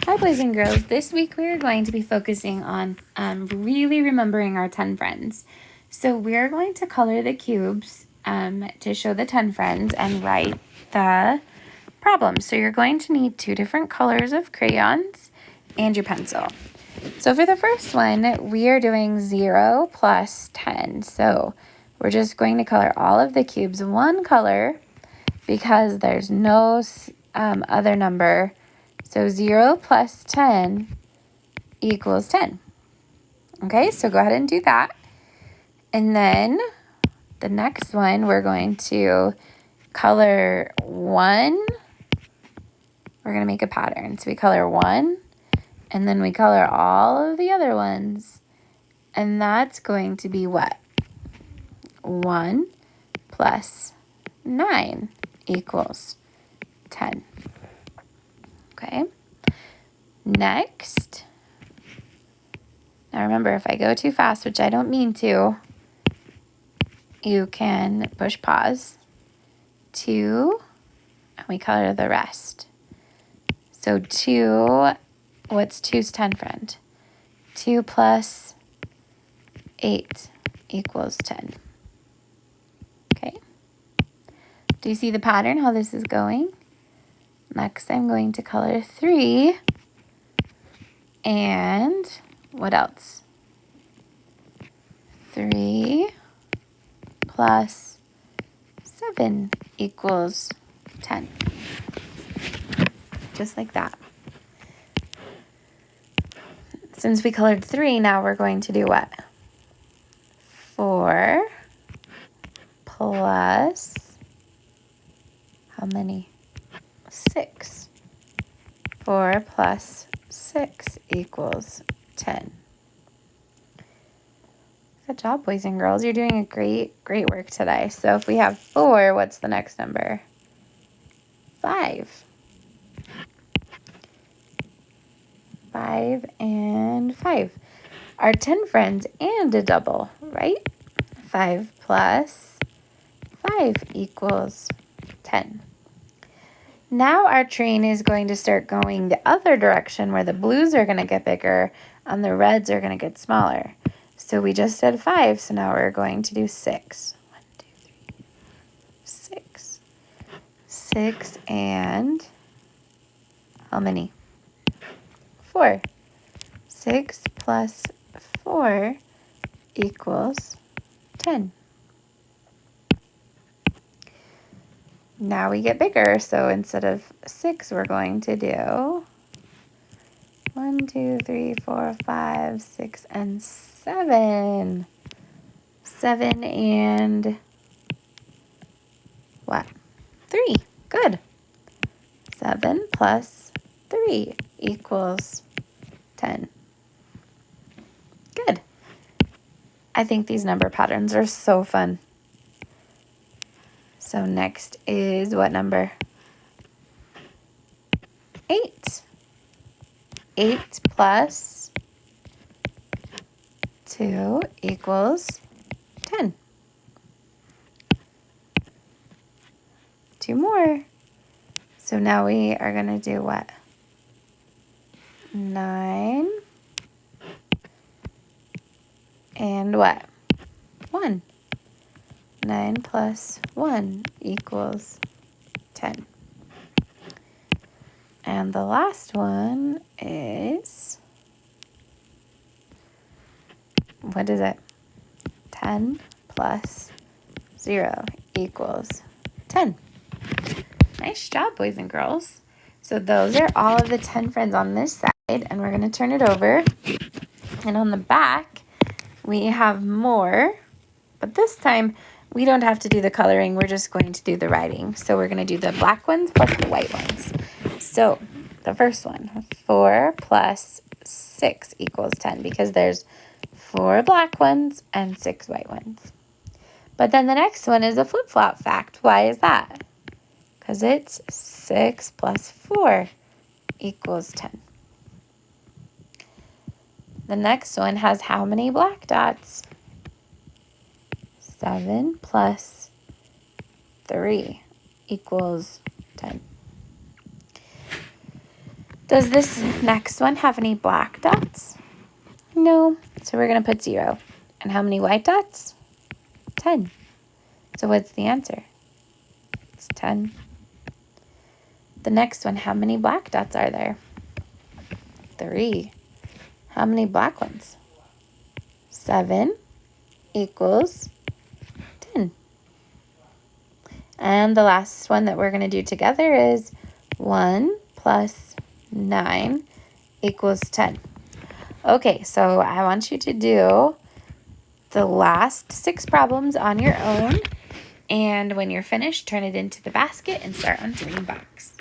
Hi, boys and girls. This week we are going to be focusing on really remembering our 10 friends. So we're going to color the cubes to show the 10 friends and write the problem. So you're going to need 2 different colors of crayons and your pencil. So for the first one, we are doing 0 plus 10. So we're just going to color all of the cubes one color because there's no other number. So 0 plus 10 equals 10. Okay, so go ahead and do that. And then the next one, we're going to color 1. We're going to make a pattern. So we color 1, and then we color all of the other ones. And that's going to be what? 1 plus 9 equals 10. Okay. Next, now remember, if I go too fast, which I don't mean to, you can push pause. 2, and we color the rest. So 2, what's 2's 10 friend? 2 plus 8 equals 10. Okay. Do you see the pattern, how this is going? Next, I'm going to color 3. And what else? 3 plus 7 equals 10. Just like that. Since we colored 3, now we're going to do what? 4 plus, how many? 6. 4 plus 6 equals 10. Good job, boys and girls. You're doing a great work today. So if we have 4, what's the next number? 5. 5 and 5 are 10 friends and a double, right? 5 plus 5 equals 10. Now our train is going to start going the other direction where the blues are going to get bigger and the reds are going to get smaller. So we just did 5, so now we're going to do 6. 1, 2, 3, 6. 6 and how many? 4. 6 plus 4 equals 10. Now we get bigger, so instead of 6, we're going to do 1, 2, 3, 4, 5, 6, and 7. 7 and what? 3. Good. 7 plus 3 equals 10. Good. I think these number patterns are so fun. So next is what number? 8. 8 plus 2 equals 10. 2 more. So now we are going to do what? 9 and what? 1. 9 plus 1 equals 10. And the last one is, what is it? 10 plus 0 equals 10. Nice job, boys and girls. So those are all of the 10 friends on this side, and we're going to turn it over. And on the back, we have more, but this time we don't have to do the coloring. We're just going to do the writing. So we're going to do the black ones plus the white ones. So the first one, 4 plus 6 equals 10 because there's 4 black ones and 6 white ones. But then the next one is a flip-flop fact. Why is that? Because it's 6 plus 4 equals 10. The next one has how many black dots? 7 plus 3 equals 10. Does this next one have any black dots? No. So we're going to put 0. And how many white dots? 10. So what's the answer? It's 10. The next one, how many black dots are there? 3. How many black ones? 7 equals 10. And the last one that we're going to do together is 1 plus 9 equals 10. Okay, so I want you to do the last 6 problems on your own. And when you're finished, turn it into the basket and start on doing box.